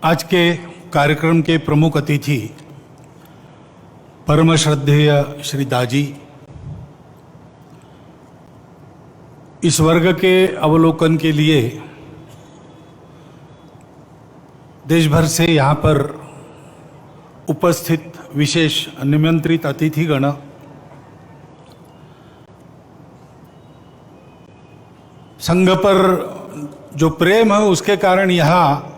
आज के कार्यक्रम के प्रमुख अतिथि परम श्रद्धेय श्री दाजी, इस वर्ग के अवलोकन के लिए देश भर से यहाँ पर उपस्थित विशेष निमंत्रित अतिथिगण, संघ पर जो प्रेम है उसके कारण यहाँ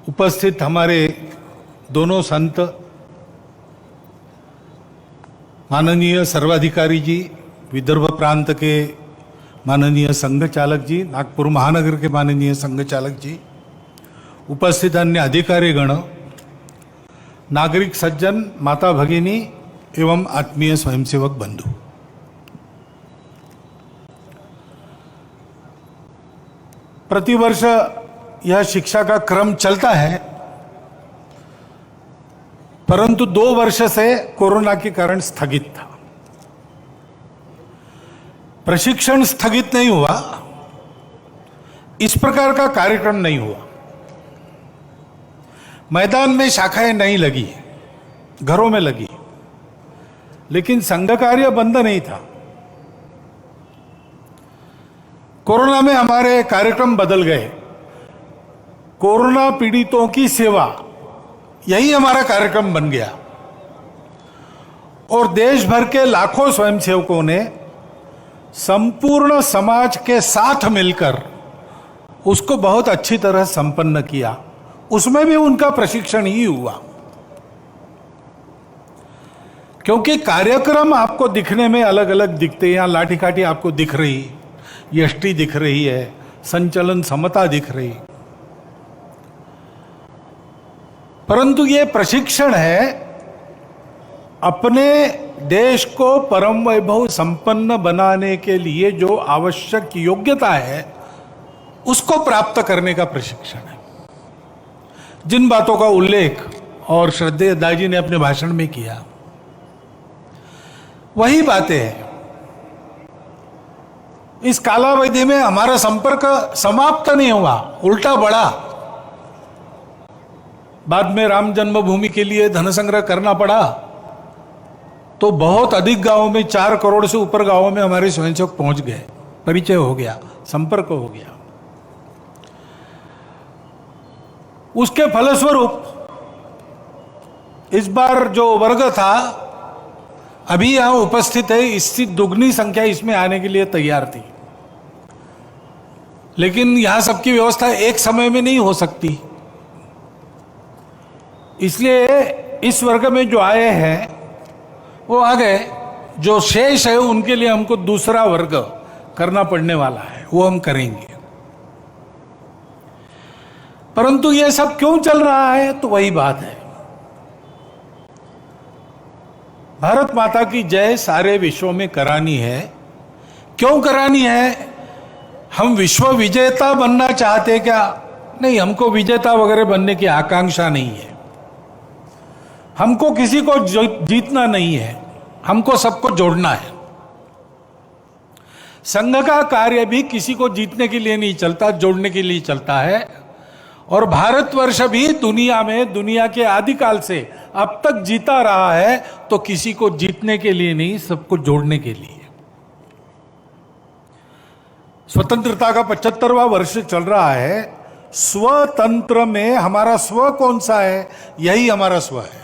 उपस्थित हमारे दोनों संत माननीय सर्वाधिकारी जी, विदर्भ प्रांत के माननीय संघ चालक जी, नागपुर महानगर के माननीय संघ चालक जी, उपस्थित अन्य अधिकारीगण, नागरिक सज्जन, माता भगिनी एवं आत्मीय स्वयंसेवक बंधु, प्रतिवर्ष यह शिक्षा का क्रम चलता है, परंतु 2 वर्ष से कोरोना के कारण स्थगित था। प्रशिक्षण स्थगित नहीं हुआ, इस प्रकार का कार्यक्रम नहीं हुआ। मैदान में शाखाएं नहीं लगी, घरों में लगी, लेकिन संघ कार्य बंद नहीं था। कोरोना में हमारे कार्यक्रम बदल गए। कोरोना पीड़ितों की सेवा, यही हमारा कार्यक्रम बन गया और देश भर के लाखों स्वयंसेवकों ने संपूर्ण समाज के साथ मिलकर उसको बहुत अच्छी तरह संपन्न किया। उसमें भी उनका प्रशिक्षण ही हुआ, क्योंकि कार्यक्रम आपको दिखने में अलग अलग दिखते हैं। यहाँ लाठी काठी आपको दिख रही, यष्टि दिख रही है, संचलन समता दिख रही, परंतु ये प्रशिक्षण है अपने देश को परम वैभव संपन्न बनाने के लिए जो आवश्यक योग्यता है उसको प्राप्त करने का प्रशिक्षण है। जिन बातों का उल्लेख और श्रद्धेय दाजी ने अपने भाषण में किया, वही बातें हैं। इस कालावधि में हमारा संपर्क समाप्त नहीं हुआ, उल्टा बढ़ा। बाद में राम जन्मभूमि के लिए धन संग्रह करना पड़ा तो बहुत अधिक गांवों में, 4 करोड़ से ऊपर गांवों में हमारे स्वयंसेवक पहुंच गए, परिचय हो गया, संपर्क हो गया। उसके फलस्वरूप इस बार जो वर्ग था अभी यहां उपस्थित है, इससे दुगनी संख्या इसमें आने के लिए तैयार थी, लेकिन यहां सबकी व्यवस्था एक समय में नहीं हो सकती। इसलिए इस वर्ग में जो आए हैं वो आ गए, जो शेष है उनके लिए हमको दूसरा वर्ग करना पड़ने वाला है, वो हम करेंगे। परंतु ये सब क्यों चल रहा है, तो वही बात है, भारत माता की जय सारे विश्व में करानी है। क्यों करानी है? हम विश्व विजेता बनना चाहते क्या? नहीं, हमको विजेता वगैरह बनने की आकांक्षा नहीं है। हमको किसी को जीतना नहीं है, हमको सबको जोड़ना है। संघ का कार्य भी किसी को जीतने के लिए नहीं चलता, जोड़ने के लिए चलता है। और भारतवर्ष भी दुनिया में, दुनिया के आदिकाल से अब तक जीता रहा है तो किसी को जीतने के लिए नहीं, सबको जोड़ने के लिए। स्वतंत्रता का 75वां वर्ष चल रहा है। स्वतंत्र में हमारा स्व कौन सा है? यही हमारा स्व है।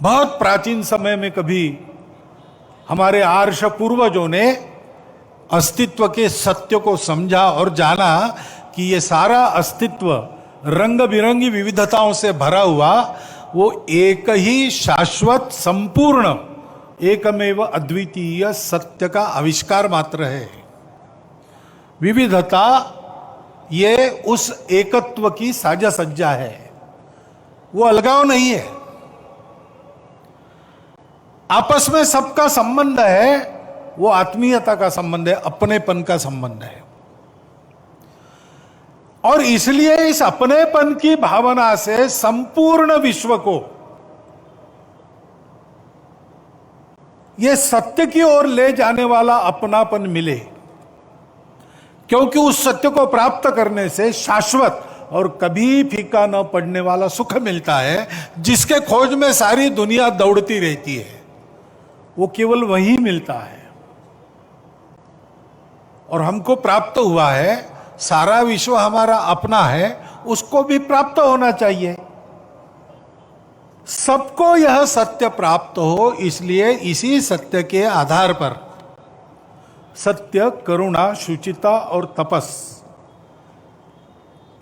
बहुत प्राचीन समय में कभी हमारे आर्ष पूर्वजों ने अस्तित्व के सत्य को समझा और जाना कि ये सारा अस्तित्व रंग बिरंगी विविधताओं से भरा हुआ वो एक ही शाश्वत, संपूर्ण, एकमेव अद्वितीय सत्य का आविष्कार मात्र है। विविधता ये उस एकत्व की साजा सज्जा है, वो अलगाव नहीं है। आपस में सबका संबंध है, वो आत्मीयता का संबंध है, अपनेपन का संबंध है। और इसलिए इस अपनेपन की भावना से संपूर्ण विश्व को ये सत्य की ओर ले जाने वाला अपनापन मिले, क्योंकि उस सत्य को प्राप्त करने से शाश्वत और कभी फीका न पड़ने वाला सुख मिलता है, जिसके खोज में सारी दुनिया दौड़ती रहती है। वो केवल वही मिलता है और हमको प्राप्त हुआ है। सारा विश्व हमारा अपना है, उसको भी प्राप्त होना चाहिए। सबको यह सत्य प्राप्त हो, इसलिए इसी सत्य के आधार पर सत्य, करुणा, शुचिता और तपस,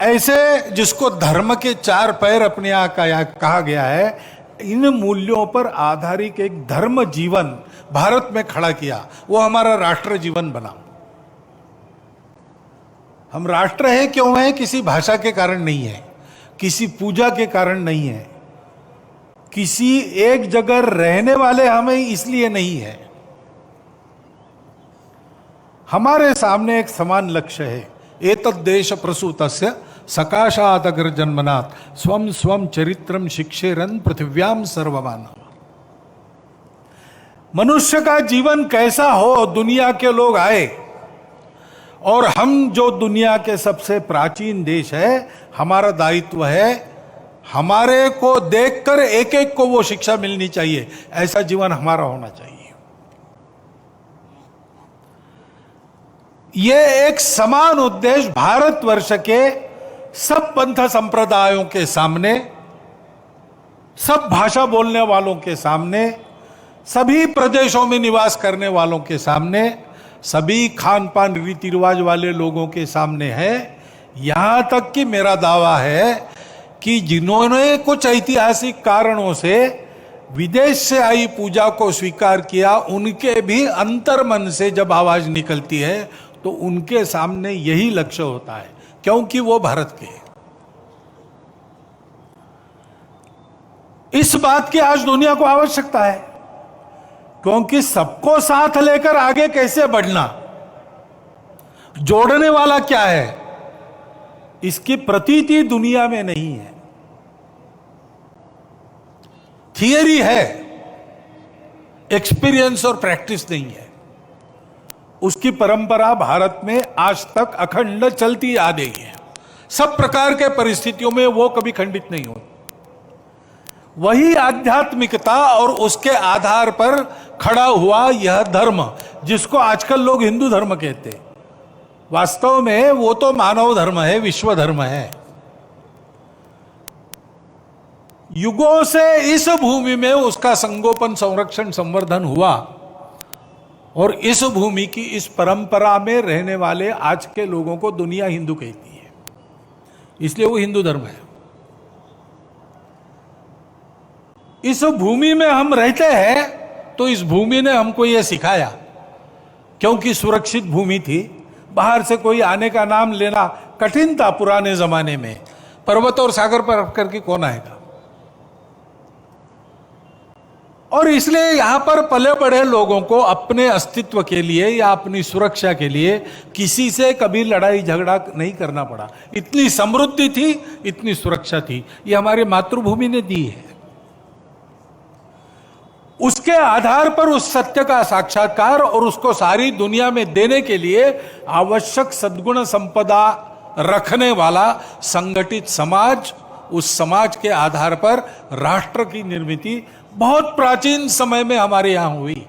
ऐसे जिसको धर्म के 4 पैर अपने यहां कहा गया है, इन मूल्यों पर आधारित एक धर्म जीवन भारत में खड़ा किया। वो हमारा राष्ट्र जीवन बना। हम राष्ट्र है क्यों है? किसी भाषा के कारण नहीं है, किसी पूजा के कारण नहीं है, किसी एक जगह रहने वाले हमें इसलिए नहीं है। हमारे सामने एक समान लक्ष्य है। एतद् देश प्रसूतस्य सकाशात् अग्र जन्मनात् स्वम स्वम चरित्रम शिक्षेरन पृथिव्याम सर्वमानव। मनुष्य का जीवन कैसा हो, दुनिया के लोग आए, और हम जो दुनिया के सबसे प्राचीन देश है, हमारा दायित्व है हमारे को देखकर एक एक को वो शिक्षा मिलनी चाहिए। ऐसा जीवन हमारा होना चाहिए। ये एक समान उद्देश्य भारतवर्ष के सब पंथ संप्रदायों के सामने, सब भाषा बोलने वालों के सामने, सभी प्रदेशों में निवास करने वालों के सामने, सभी खान पान रीति रिवाज वाले लोगों के सामने है। यहां तक कि मेरा दावा है कि जिन्होंने कुछ ऐतिहासिक कारणों से विदेश से आई पूजा को स्वीकार किया, उनके भी अंतर्मन से जब आवाज निकलती है तो उनके सामने यही लक्ष्य होता है, क्योंकि वो भारत के हैं। इस बात की आज दुनिया को आवश्यकता है, क्योंकि सबको साथ लेकर आगे कैसे बढ़ना, जोड़ने वाला क्या है, इसकी प्रतीति दुनिया में नहीं है। थियरी है, एक्सपीरियंस और प्रैक्टिस नहीं है। उसकी परंपरा भारत में आज तक अखंड चलती आ रही है। सब प्रकार के परिस्थितियों में वो कभी खंडित नहीं होती। वही आध्यात्मिकता और उसके आधार पर खड़ा हुआ यह धर्म, जिसको आजकल लोग हिंदू धर्म कहते हैं, वास्तव में वो तो मानव धर्म है, विश्व धर्म है। युगों से इस भूमि में उसका संगोपन, संरक्षण, संवर्धन हुआ, और इस भूमि की इस परंपरा में रहने वाले आज के लोगों को दुनिया हिंदू कहती है, इसलिए वो हिंदू धर्म है। इस भूमि में हम रहते हैं तो इस भूमि ने हमको यह सिखाया, क्योंकि सुरक्षित भूमि थी, बाहर से कोई आने का नाम लेना कठिन था पुराने जमाने में। पर्वत और सागर पर करके कौन आएगा? और इसलिए यहां पर पले बड़े लोगों को अपने अस्तित्व के लिए या अपनी सुरक्षा के लिए किसी से कभी लड़ाई झगड़ा नहीं करना पड़ा। इतनी समृद्धि थी, इतनी सुरक्षा थी, ये हमारी मातृभूमि ने दी है। उसके आधार पर उस सत्य का साक्षात्कार और उसको सारी दुनिया में देने के लिए आवश्यक सद्गुण संपदा रखने वाला संगठित समाज, उस समाज के आधार पर राष्ट्र की निर्मिति बहुत प्राचीन समय में हमारे यहां हुई।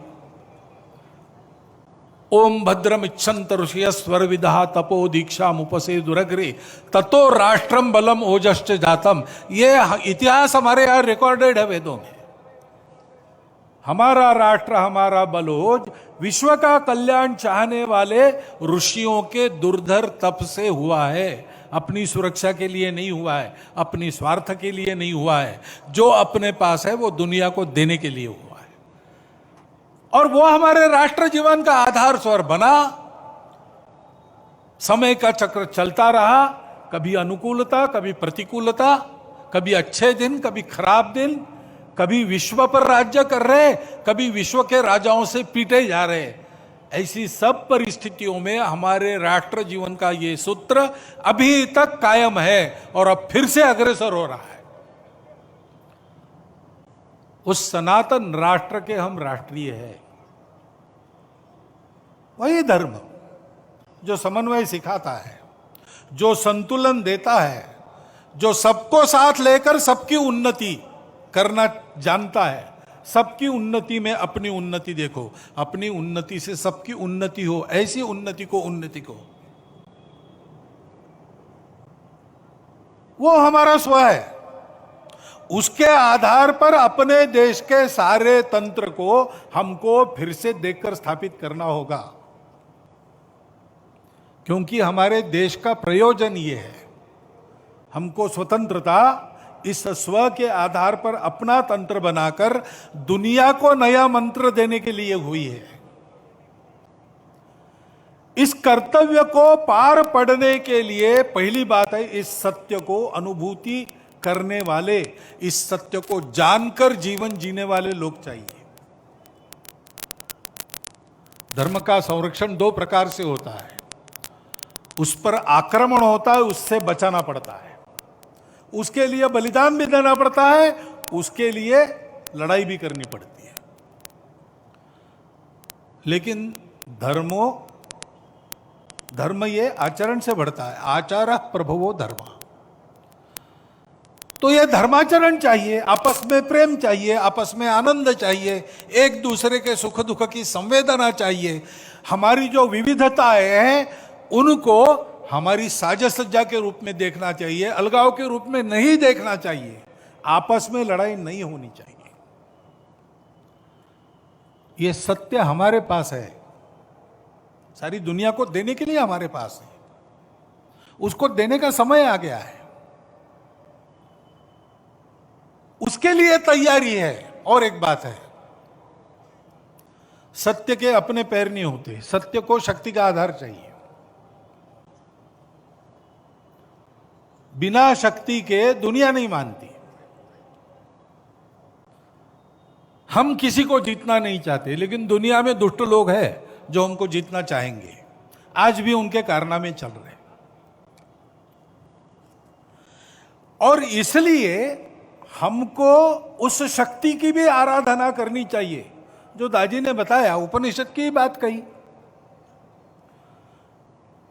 ओम भद्रम इच्छन्त ऋषिय स्वर विदा तपो दीक्षा मुपसे दुरग्रे ततो राष्ट्रम बलम ओजश्च जातम। ये इतिहास हमारे यहां रिकॉर्डेड है वेदों में। हमारा राष्ट्र, हमारा बलोज विश्व का कल्याण चाहने वाले ऋषियों के दुर्धर तप से हुआ है। अपनी सुरक्षा के लिए नहीं हुआ है, अपनी स्वार्थ के लिए नहीं हुआ है। जो अपने पास है वो दुनिया को देने के लिए हुआ है, और वो हमारे राष्ट्र जीवन का आधार स्वर बना। समय का चक्र चलता रहा, कभी अनुकूलता, कभी प्रतिकूलता, कभी अच्छे दिन, कभी खराब दिन, कभी विश्व पर राज्य कर रहे, कभी विश्व के राजाओं से पीटे जा रहे। ऐसी सब परिस्थितियों में हमारे राष्ट्र जीवन का ये सूत्र अभी तक कायम है और अब फिर से अग्रसर हो रहा है। उस सनातन राष्ट्र के हम राष्ट्रीय हैं, वही धर्म, जो समन्वय सिखाता है, जो संतुलन देता है, जो सबको साथ लेकर सबकी उन्नति करना जानता है। सबकी उन्नति में अपनी उन्नति देखो, अपनी उन्नति से सबकी उन्नति हो, ऐसी उन्नति को वो हमारा स्व है। उसके आधार पर अपने देश के सारे तंत्र को हमको फिर से देखकर स्थापित करना होगा, क्योंकि हमारे देश का प्रयोजन ये है। हमको स्वतंत्रता इस स्व के आधार पर अपना तंत्र बनाकर दुनिया को नया मंत्र देने के लिए हुई है। इस कर्तव्य को पार पड़ने के लिए पहली बात है, इस सत्य को अनुभूति करने वाले, इस सत्य को जानकर जीवन जीने वाले लोग चाहिए। धर्म का संरक्षण दो प्रकार से होता है। उस पर आक्रमण होता है, उससे बचाना पड़ता है, उसके लिए बलिदान भी देना पड़ता है, उसके लिए लड़ाई भी करनी पड़ती है। लेकिन धर्म ये आचरण से बढ़ता है। आचारः प्रभवो धर्म। तो ये धर्माचरण चाहिए, आपस में प्रेम चाहिए, आपस में आनंद चाहिए, एक दूसरे के सुख दुख की संवेदना चाहिए। हमारी जो विविधताएं हैं उनको हमारी साज सज्जा के रूप में देखना चाहिए, अलगाव के रूप में नहीं देखना चाहिए। आपस में लड़ाई नहीं होनी चाहिए। ये सत्य हमारे पास है, सारी दुनिया को देने के लिए हमारे पास है। उसको देने का समय आ गया है, उसके लिए तैयारी है। और एक बात है, सत्य के अपने पैर नहीं होते, सत्य को शक्ति का आधार चाहिए। बिना शक्ति के दुनिया नहीं मानती। हम किसी को जीतना नहीं चाहते, लेकिन दुनिया में दुष्ट लोग हैं जो हमको जीतना चाहेंगे। आज भी उनके कारनामे चल रहे हैं। और इसलिए हमको उस शक्ति की भी आराधना करनी चाहिए जो दाजी ने बताया, उपनिषद की बात कही।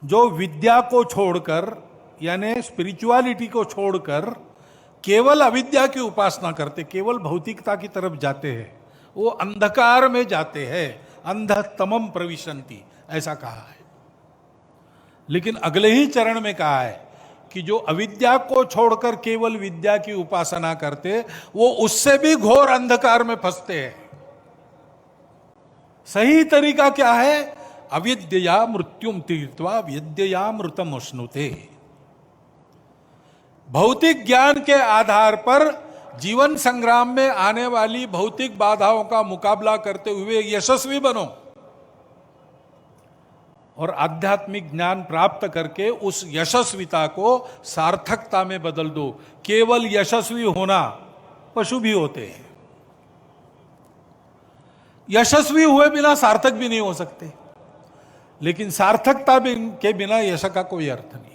जो विद्या को छोड़कर, यानी स्पिरिचुअलिटी को छोड़कर केवल अविद्या की उपासना करते, केवल भौतिकता की तरफ जाते हैं, वो अंधकार में जाते हैं। अंधतमम प्रविशन्ति, ऐसा कहा है। लेकिन अगले ही चरण में कहा है कि जो अविद्या को छोड़कर केवल विद्या की उपासना करते, वो उससे भी घोर अंधकार में फंसते हैं। सही तरीका क्या है? अविद्या मृत्युम तीर्थवा विद्या मृतम अश्नुते। भौतिक ज्ञान के आधार पर जीवन संग्राम में आने वाली भौतिक बाधाओं का मुकाबला करते हुए यशस्वी बनो और आध्यात्मिक ज्ञान प्राप्त करके उस यशस्विता को सार्थकता में बदल दो। केवल यशस्वी होना, पशु भी होते हैं, यशस्वी हुए बिना सार्थक भी नहीं हो सकते, लेकिन सार्थकता के बिना यश का कोई अर्थ नहीं।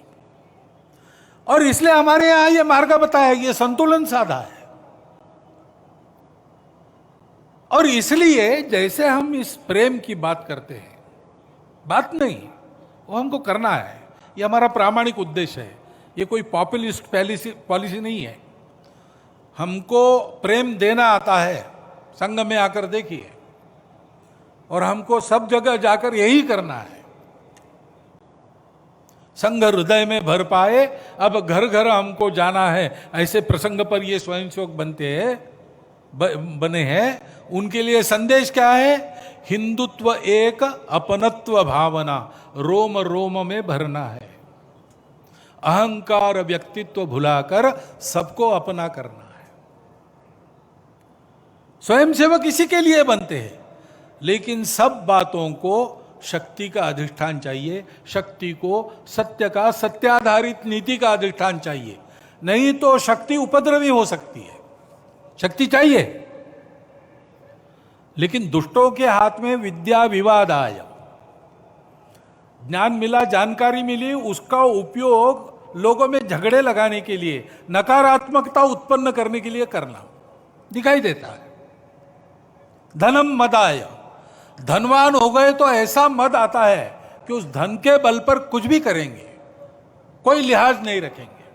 और इसलिए हमारे यहां यह मार्ग बताया, यह संतुलन साधा है। और इसलिए जैसे हम इस प्रेम की बात करते हैं, बात नहीं, वो हमको करना है, ये हमारा प्रामाणिक उद्देश्य है। ये कोई पॉपुलिस्ट पॉलिसी नहीं है। हमको प्रेम देना आता है, संघ में आकर देखिए, और हमको सब जगह जाकर यही करना है। संघ हृदय में भर पाए, अब घर घर हमको जाना है, ऐसे प्रसंग पर ये स्वयंसेवक बने हैं। उनके लिए संदेश क्या है? हिंदुत्व एक, अपनत्व भावना रोम रोम में भरना है। अहंकार व्यक्तित्व भुलाकर सबको अपना करना है। स्वयंसेवक इसी के लिए बनते हैं, लेकिन सब बातों को शक्ति का अधिष्ठान चाहिए। शक्ति को सत्य का, सत्याधारित नीति का अधिष्ठान चाहिए, नहीं तो शक्ति उपद्रवी हो सकती है। शक्ति चाहिए, लेकिन दुष्टों के हाथ में विद्या विवाद आया, ज्ञान मिला, जानकारी मिली, उसका उपयोग लोगों में झगड़े लगाने के लिए, नकारात्मकता उत्पन्न करने के लिए करना दिखाई देता है। धनम मदाय, धनवान हो गए तो ऐसा मद आता है कि उस धन के बल पर कुछ भी करेंगे, कोई लिहाज नहीं रखेंगे।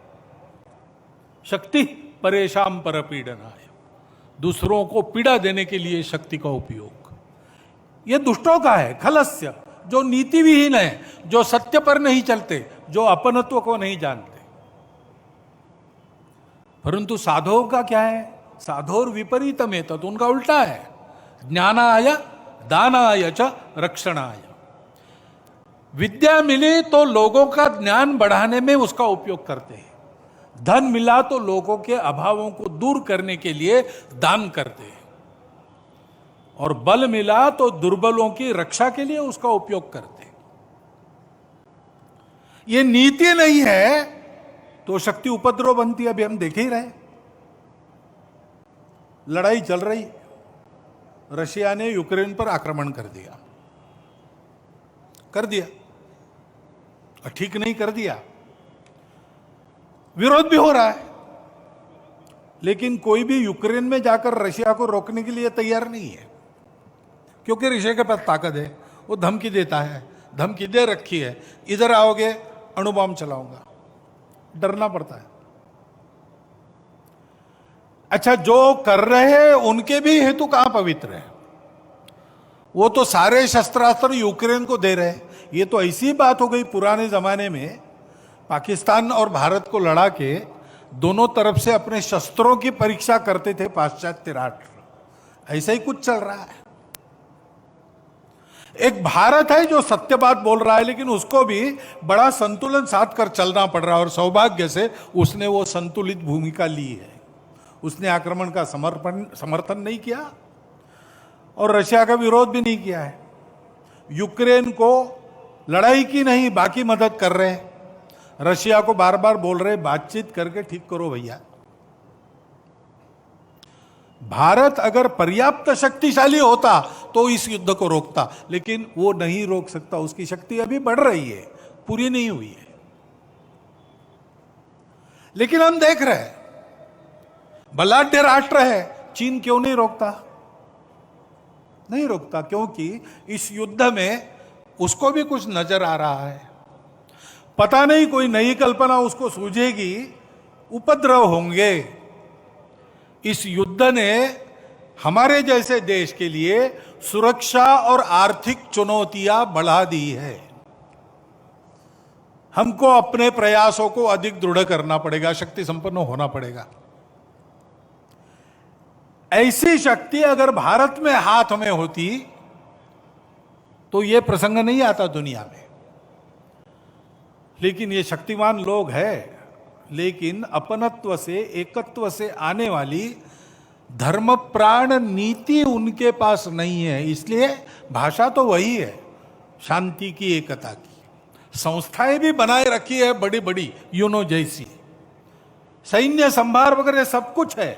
शक्ति परेशान पर पीड़नाय, दूसरों को पीड़ा देने के लिए शक्ति का उपयोग, यह दुष्टों का है। खलस्य, जो नीति विहीन है, जो सत्य पर नहीं चलते, जो अपनत्व को नहीं जानते। परंतु साधुओं का क्या है? साधोर विपरीतम है, तो उनका उल्टा है। ज्ञानाय दानाय च रक्षणाय। विद्या मिली तो लोगों का ज्ञान बढ़ाने में उसका उपयोग करते हैं, धन मिला तो लोगों के अभावों को दूर करने के लिए दान करते हैं, और बल मिला तो दुर्बलों की रक्षा के लिए उसका उपयोग करते हैं। ये नीति नहीं है तो शक्ति उपद्रव बनती है। अभी हम देख ही रहे, लड़ाई चल रही, रशिया ने यूक्रेन पर आक्रमण कर दिया, ठीक नहीं कर दिया, विरोध भी हो रहा है, लेकिन कोई भी यूक्रेन में जाकर रशिया को रोकने के लिए तैयार नहीं है, क्योंकि रशिया के पास ताकत है, वो धमकी देता है, धमकी दे रखी है, इधर आओगे अणु बम चलाऊंगा, डरना पड़ता है। अच्छा, जो कर रहे हैं उनके भी हेतु कहां पवित्र है? वो तो सारे शस्त्रास्त्र यूक्रेन को दे रहे हैं। ये तो ऐसी बात हो गई, पुराने जमाने में पाकिस्तान और भारत को लड़ा के दोनों तरफ से अपने शस्त्रों की परीक्षा करते थे पाश्चात्य राष्ट्र। ऐसा ही कुछ चल रहा है। एक भारत है जो सत्य बात बोल रहा है, लेकिन उसको भी बड़ा संतुलन साध कर चलना पड़ रहा है, और सौभाग्य से उसने वो संतुलित भूमिका ली है। उसने आक्रमण का समर्थन नहीं किया और रशिया का विरोध भी नहीं किया है। यूक्रेन को लड़ाई की नहीं, बाकी मदद कर रहे हैं। रशिया को बार बार बोल रहे, बातचीत करके ठीक करो भैया। भारत अगर पर्याप्त शक्तिशाली होता तो इस युद्ध को रोकता, लेकिन वो नहीं रोक सकता। उसकी शक्ति अभी बढ़ रही है, पूरी नहीं हुई है। लेकिन हम देख रहे हैं, बलाढ्य राष्ट्र है, चीन क्यों नहीं रोकता? नहीं रोकता, क्योंकि इस युद्ध में उसको भी कुछ नजर आ रहा है। पता नहीं कोई नई कल्पना उसको सूझेगी, उपद्रव होंगे। इस युद्ध ने हमारे जैसे देश के लिए सुरक्षा और आर्थिक चुनौतियां बढ़ा दी है। हमको अपने प्रयासों को अधिक दृढ़ करना पड़ेगा, शक्ति संपन्न होना पड़ेगा। ऐसी शक्ति अगर भारत में हाथ में होती तो यह प्रसंग नहीं आता दुनिया में। लेकिन ये शक्तिमान लोग हैं, लेकिन अपनत्व से, एकत्व से आने वाली धर्म प्राण नीति उनके पास नहीं है। इसलिए भाषा तो वही है, शांति की, एकता की। संस्थाएं भी बनाए रखी है बड़ी बड़ी, यूनो जैसी, सैन्य संभार वगैरह सब कुछ है,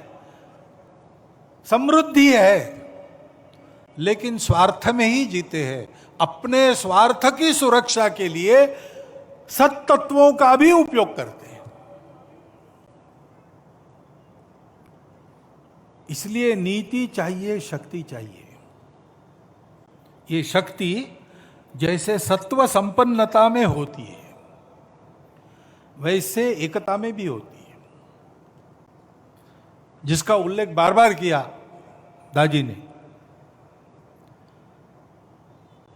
समृद्धि है, लेकिन स्वार्थ में ही जीते हैं। अपने स्वार्थ की सुरक्षा के लिए सत्तत्वों का भी उपयोग करते हैं। इसलिए नीति चाहिए, शक्ति चाहिए। ये शक्ति जैसे सत्व संपन्नता में होती है, वैसे एकता में भी होती है, जिसका उल्लेख बार बार किया दाजी ने।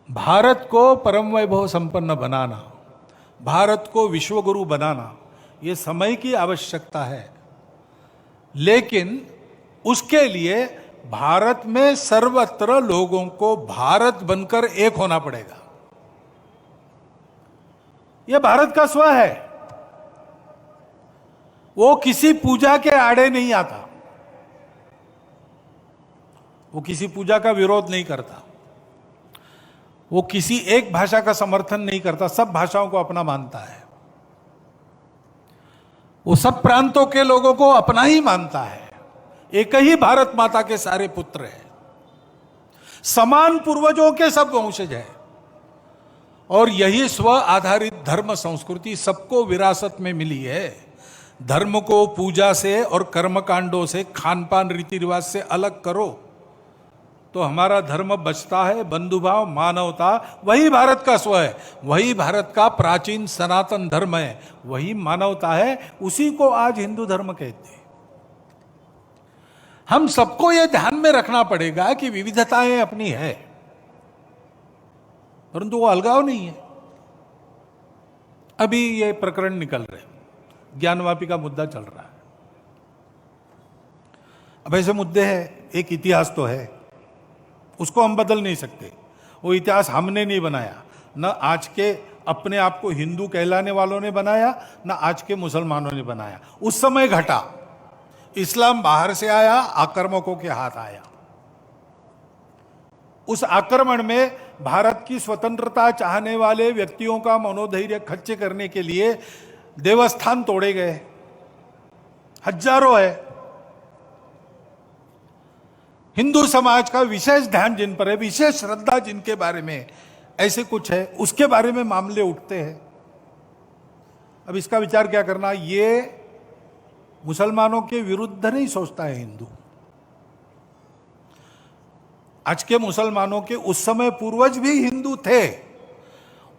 भारत को परम वैभव संपन्न बनाना, भारत को विश्वगुरु बनाना, यह समय की आवश्यकता है। लेकिन उसके लिए भारत में सर्वत्र लोगों को भारत बनकर एक होना पड़ेगा। यह भारत का स्व है, वो किसी पूजा के आड़े नहीं आता, वो किसी पूजा का विरोध नहीं करता, वो किसी एक भाषा का समर्थन नहीं करता, सब भाषाओं को अपना मानता है। वो सब प्रांतों के लोगों को अपना ही मानता है। एक ही भारत माता के सारे पुत्र हैं, समान पूर्वजों के सब वंशज हैं, और यही स्व आधारित धर्म संस्कृति सबको विरासत में मिली है। धर्म को पूजा से और कर्मकांडों से, खान पान रीति रिवाज से अलग करो, तो हमारा धर्म बचता है, बंधुभाव, मानवता, वही भारत का स्व है, वही भारत का प्राचीन सनातन धर्म है, वही मानवता है, उसी को आज हिंदू धर्म कहते हैं। हम सबको यह ध्यान में रखना पड़ेगा कि विविधताएं अपनी है, परंतु वो अलगाव नहीं है। अभी ये प्रकरण निकल रहे, ज्ञानवापी का मुद्दा चल रहा है। अब ऐसे मुद्दे हैं, एक इतिहास तो है, उसको हम बदल नहीं सकते। वो इतिहास हमने नहीं बनाया, न आज के अपने आप को हिंदू कहलाने वालों ने बनाया, न आज के मुसलमानों ने बनाया। उस समय घटा, इस्लाम बाहर से आया, आक्रमकों के हाथ आया। उस आक्रमण में भारत की स्वतंत्रता चाहने वाले व्यक्तियों का मनोधैर्य खच्चे करने के लिए देवस्थान तोड़े गए, हजारों है। हिंदू समाज का विशेष ध्यान जिन पर है, विशेष श्रद्धा जिनके बारे में ऐसे कुछ है, उसके बारे में मामले उठते हैं। अब इसका विचार क्या करना, ये मुसलमानों के विरुद्ध नहीं सोचता है हिंदू। आज के मुसलमानों के उस समय पूर्वज भी हिंदू थे।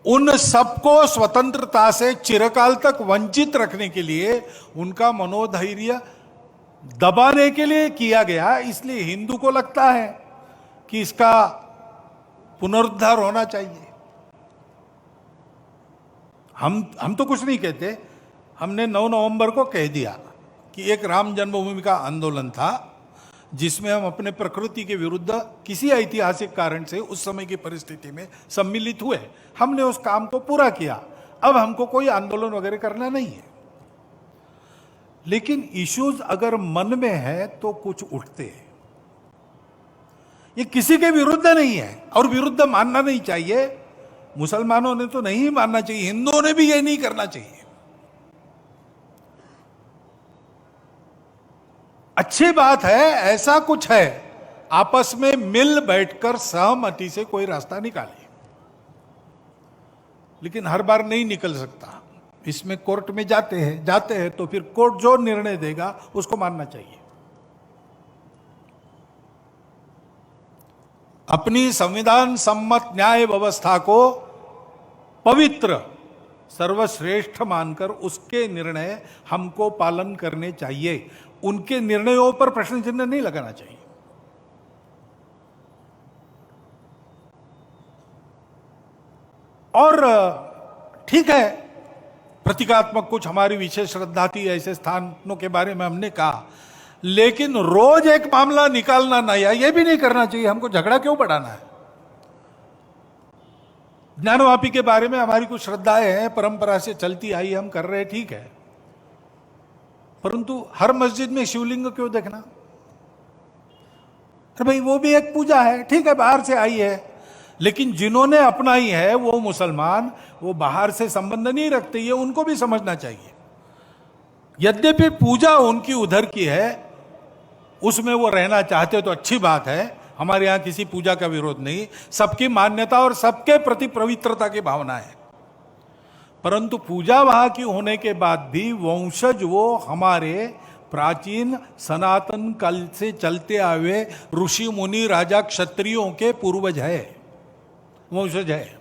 उन सबको स्वतंत्रता से चिरकाल तक वंचित रखने के लिए, उनका मनोधैर्य दबाने के लिए किया गया। इसलिए हिंदू को लगता है कि इसका पुनरुद्धार होना चाहिए। हम तो कुछ नहीं कहते, हमने 9 नवंबर को कह दिया कि एक राम जन्मभूमि का आंदोलन था जिसमें हम अपने प्रकृति के विरुद्ध किसी ऐतिहासिक कारण से उस समय की परिस्थिति में सम्मिलित हुए। हमने उस काम को पूरा किया। अब हमको कोई आंदोलन वगैरह करना नहीं है। लेकिन इश्यूज अगर मन में है तो कुछ उठते हैं। ये किसी के विरुद्ध नहीं है और विरुद्ध मानना नहीं चाहिए। मुसलमानों ने तो नहीं मानना चाहिए, हिंदुओं ने भी ये नहीं करना चाहिए। अच्छी बात है, ऐसा कुछ है, आपस में मिल बैठकर सहमति से कोई रास्ता निकालिए। लेकिन हर बार नहीं निकल सकता। इसमें कोर्ट में जाते हैं तो फिर कोर्ट जो निर्णय देगा उसको मानना चाहिए। अपनी संविधान सम्मत न्याय व्यवस्था को पवित्र सर्वश्रेष्ठ मानकर उसके निर्णय हमको पालन करने चाहिए। उनके निर्णयों पर प्रश्न चिन्ह नहीं लगाना चाहिए। और ठीक है, प्रतीकात्मक कुछ हमारी विशेष श्रद्धा थी, ऐसे स्थानों के बारे में हमने कहा, लेकिन रोज एक मामला निकालना नया, यह भी नहीं करना चाहिए। हमको झगड़ा क्यों बढ़ाना है? ज्ञानवापी के बारे में हमारी कुछ श्रद्धाएं हैं, परंपरा से चलती आई, हम कर रहे हैं, ठीक है, परंतु हर मस्जिद में शिवलिंग क्यों देखना? अरे भाई, वो भी एक पूजा है, ठीक है, बाहर से आई है, लेकिन जिन्होंने अपनाई है वो मुसलमान, वो बाहर से संबंध नहीं रखते, ये उनको भी समझना चाहिए। यद्यपि पूजा उनकी उधर की है, उसमें वो रहना चाहते तो अच्छी बात है, हमारे यहां किसी पूजा का विरोध नहीं, सबकी मान्यता और सबके प्रति पवित्रता की भावना है। परंतु पूजा वहां की होने के बाद भी वंशज वो हमारे प्राचीन सनातन काल से चलते आए ऋषि मुनि राजा क्षत्रियों के पूर्वज है, वंशज है,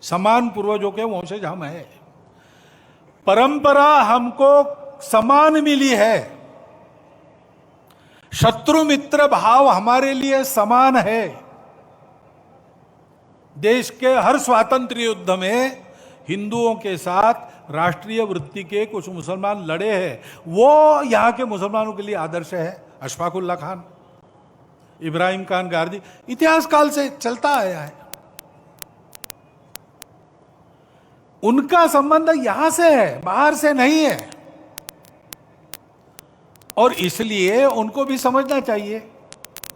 समान पूर्वजों के वंशज हम है। परंपरा हमको समान मिली है, शत्रु मित्र भाव हमारे लिए समान है। देश के हर स्वातंत्र्य युद्ध में हिंदुओं के साथ राष्ट्रीय वृत्ति के कुछ मुसलमान लड़े हैं, वो यहां के मुसलमानों के लिए आदर्श है। अशफाकुल्ला खान, इब्राहिम खान गारदी, इतिहास काल से चलता आया है। उनका संबंध यहां से है, बाहर से नहीं है। और इसलिए उनको भी समझना चाहिए,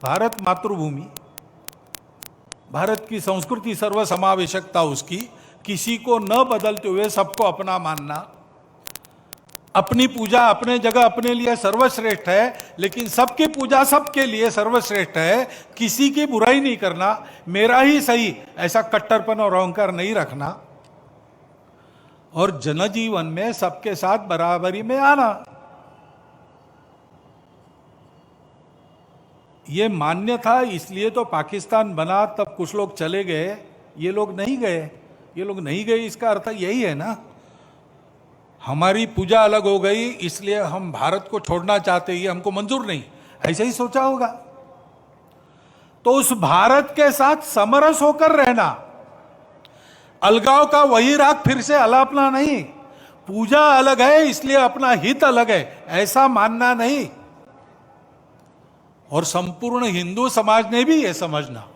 भारत मातृभूमि, भारत की संस्कृति, सर्वसमावेशकता उसकी, किसी को न बदलते हुए सबको अपना मानना, अपनी पूजा अपने जगह अपने लिए सर्वश्रेष्ठ है, लेकिन सबकी पूजा सबके लिए सर्वश्रेष्ठ है। किसी की बुराई नहीं करना, मेरा ही सही, ऐसा कट्टरपन और अहंकार नहीं रखना, और जनजीवन में सबके साथ बराबरी में आना। ये मान्य था, इसलिए तो पाकिस्तान बना, तब कुछ लोग चले गए, ये लोग नहीं गए। ये लोग नहीं गए, इसका अर्थ यही है ना, हमारी पूजा अलग हो गई इसलिए हम भारत को छोड़ना चाहते, ये हमको मंजूर नहीं, ऐसे ही सोचा होगा। तो उस भारत के साथ समरस होकर रहना, अलगाव का वही राग फिर से अलापना नहीं, पूजा अलग है इसलिए अपना हित अलग है, ऐसा मानना नहीं। और संपूर्ण हिंदू समाज ने भी यह समझना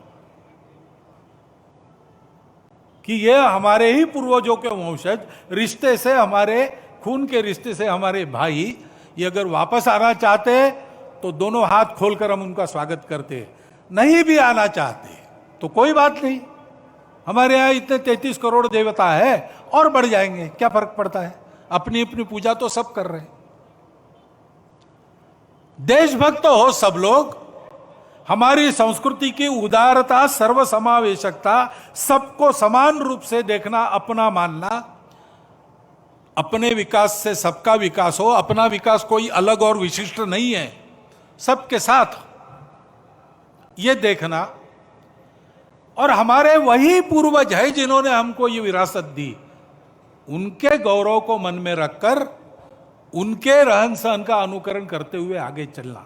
कि ये हमारे ही पूर्वजों के वंशज, रिश्ते से, हमारे खून के रिश्ते से हमारे भाई, ये अगर वापस आना चाहते तो दोनों हाथ खोलकर हम उनका स्वागत करते, नहीं भी आना चाहते तो कोई बात नहीं, हमारे यहाँ इतने 33 करोड़ देवता है और बढ़ जाएंगे, क्या फर्क पड़ता है, अपनी अपनी पूजा तो सब कर रहे हैं। देशभक्त हो सब लोग, हमारी संस्कृति की उदारता, सर्वसमावेशकता, सबको समान रूप से देखना, अपना मानना, अपने विकास से सबका विकास हो, अपना विकास कोई अलग और विशिष्ट नहीं है, सबके साथ ये देखना। और हमारे वही पूर्वज है जिन्होंने हमको ये विरासत दी, उनके गौरव को मन में रखकर उनके रहन सहन का अनुकरण करते हुए आगे चलना।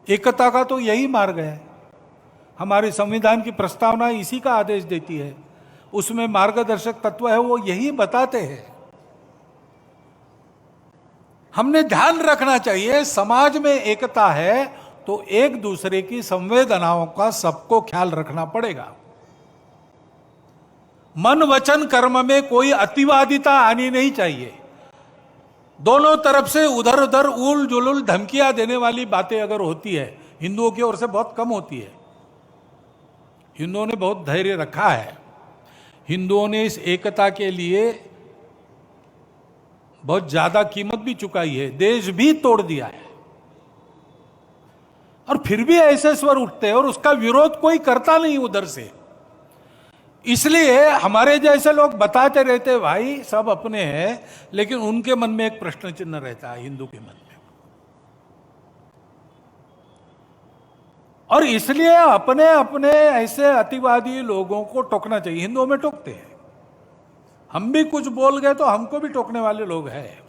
एकता का तो यही मार्ग है, हमारे संविधान की प्रस्तावना इसी का आदेश देती है, उसमें मार्गदर्शक तत्व है, वो यही बताते हैं। हमने ध्यान रखना चाहिए, समाज में एकता है तो एक दूसरे की संवेदनाओं का सबको ख्याल रखना पड़ेगा। मन वचन कर्म में कोई अतिवादिता आनी नहीं चाहिए। दोनों तरफ से उधर उधर उल जुलुल धमकियां देने वाली बातें अगर होती है, हिंदुओं की ओर से बहुत कम होती है। हिंदुओं ने बहुत धैर्य रखा है, हिंदुओं ने इस एकता के लिए बहुत ज्यादा कीमत भी चुकाई है, देश भी तोड़ दिया है, और फिर भी ऐसे स्वर उठते हैं और उसका विरोध कोई करता नहीं उधर से। इसलिए हमारे जैसे लोग बताते रहते भाई सब अपने हैं, लेकिन उनके मन में एक प्रश्न चिन्ह रहता है, हिंदू के मन में। और इसलिए अपने अपने ऐसे अतिवादी लोगों को टोकना चाहिए। हिंदुओं में टोकते हैं, हम भी कुछ बोल गए तो हमको भी टोकने वाले लोग हैं।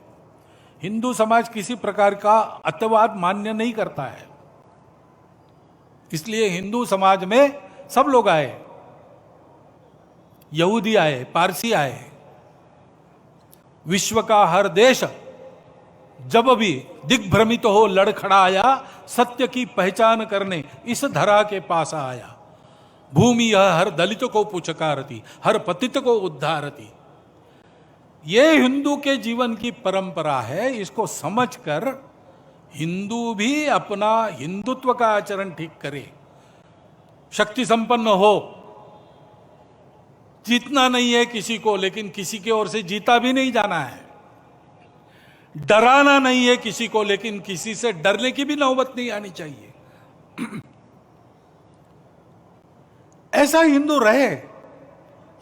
हिंदू समाज किसी प्रकार का अतिवाद मान्य नहीं करता है, इसलिए हिंदू समाज में सब लोग आए, यहूदी आए, पारसी आए, विश्व का हर देश जब भी दिग्भ्रमित हो लड़खड़ाया, सत्य की पहचान करने इस धरा के पास आया। भूमि यह हर दलित को पुचकारती, हर पतित को उद्धारती। ये हिंदू के जीवन की परंपरा है, इसको समझकर हिंदू भी अपना हिंदुत्व का आचरण ठीक करे, शक्ति संपन्न हो, जीतना नहीं है किसी को, लेकिन किसी की ओर से जीता भी नहीं जाना है, डराना नहीं है किसी को, लेकिन किसी से डरने की भी नौबत नहीं आनी चाहिए। ऐसा हिंदू रहे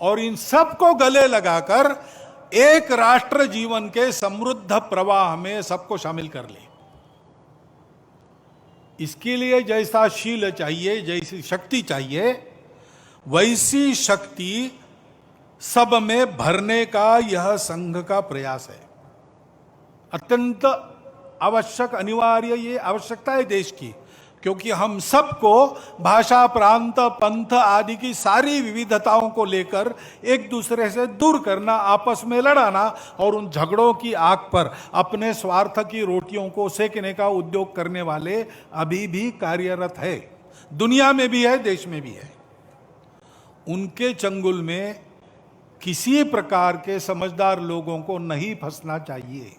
और इन सबको गले लगाकर एक राष्ट्र जीवन के समृद्ध प्रवाह में सबको शामिल कर ले। इसके लिए जैसा शील चाहिए, जैसी शक्ति चाहिए, वैसी शक्ति सब में भरने का यह संघ का प्रयास है। अत्यंत आवश्यक, अनिवार्य ये आवश्यकता है देश की, क्योंकि हम सबको भाषा, प्रांत, पंथ आदि की सारी विविधताओं को लेकर एक दूसरे से दूर करना, आपस में लड़ाना और उन झगड़ों की आग पर अपने स्वार्थ की रोटियों को सेकने का उद्योग करने वाले अभी भी कार्यरत है, दुनिया में भी है, देश में भी है। उनके चंगुल में किसी प्रकार के समझदार लोगों को नहीं फंसना चाहिए।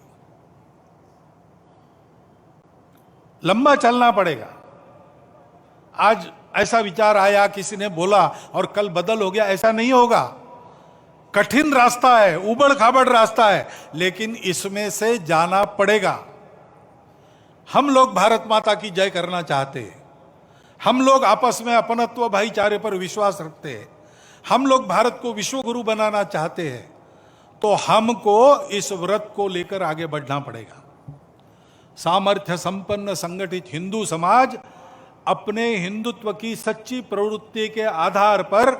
लंबा चलना पड़ेगा। आज ऐसा विचार आया, किसी ने बोला और कल बदल हो गया, ऐसा नहीं होगा। कठिन रास्ता है, उबड़ खाबड़ रास्ता है, लेकिन इसमें से जाना पड़ेगा। हम लोग भारत माता की जय करना चाहते हैं, हम लोग आपस में अपनत्व, भाईचारे पर विश्वास रखते हैं, हम लोग भारत को विश्व गुरु बनाना चाहते हैं, तो हमको इस व्रत को लेकर आगे बढ़ना पड़ेगा। सामर्थ्य संपन्न संगठित हिंदू समाज अपने हिंदुत्व की सच्ची प्रवृत्ति के आधार पर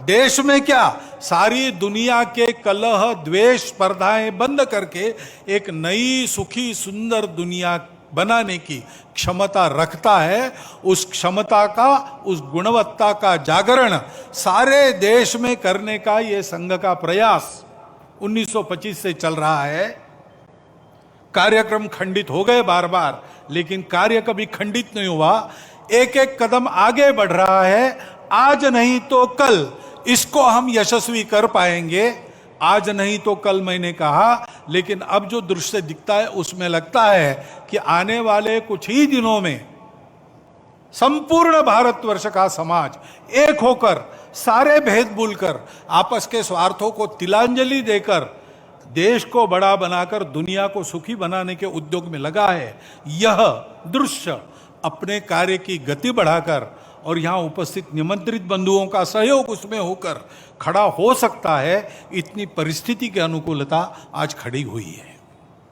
देश में क्या सारी दुनिया के कलह द्वेष स्पर्धाएं बंद करके एक नई सुखी सुंदर दुनिया बनाने की क्षमता रखता है। उस क्षमता का, उस गुणवत्ता का जागरण सारे देश में करने का ये संघ का प्रयास 1925 से चल रहा है। कार्यक्रम खंडित हो गए बार बार, लेकिन कार्य कभी खंडित नहीं हुआ, एक एक कदम आगे बढ़ रहा है। आज नहीं तो कल इसको हम यशस्वी कर पाएंगे। आज नहीं तो कल मैंने कहा, लेकिन अब जो दृश्य दिखता है उसमें लगता है कि आने वाले कुछ ही दिनों में संपूर्ण भारतवर्ष का समाज एक होकर, सारे भेद भूलकर, आपस के स्वार्थों को तिलांजलि देकर देश को बड़ा बनाकर दुनिया को सुखी बनाने के उद्योग में लगा है। यह दृश्य अपने कार्य की गति बढ़ाकर और यहाँ उपस्थित निमंत्रित बंधुओं का सहयोग उसमें होकर खड़ा हो सकता है। इतनी परिस्थिति की अनुकूलता आज खड़ी हुई है।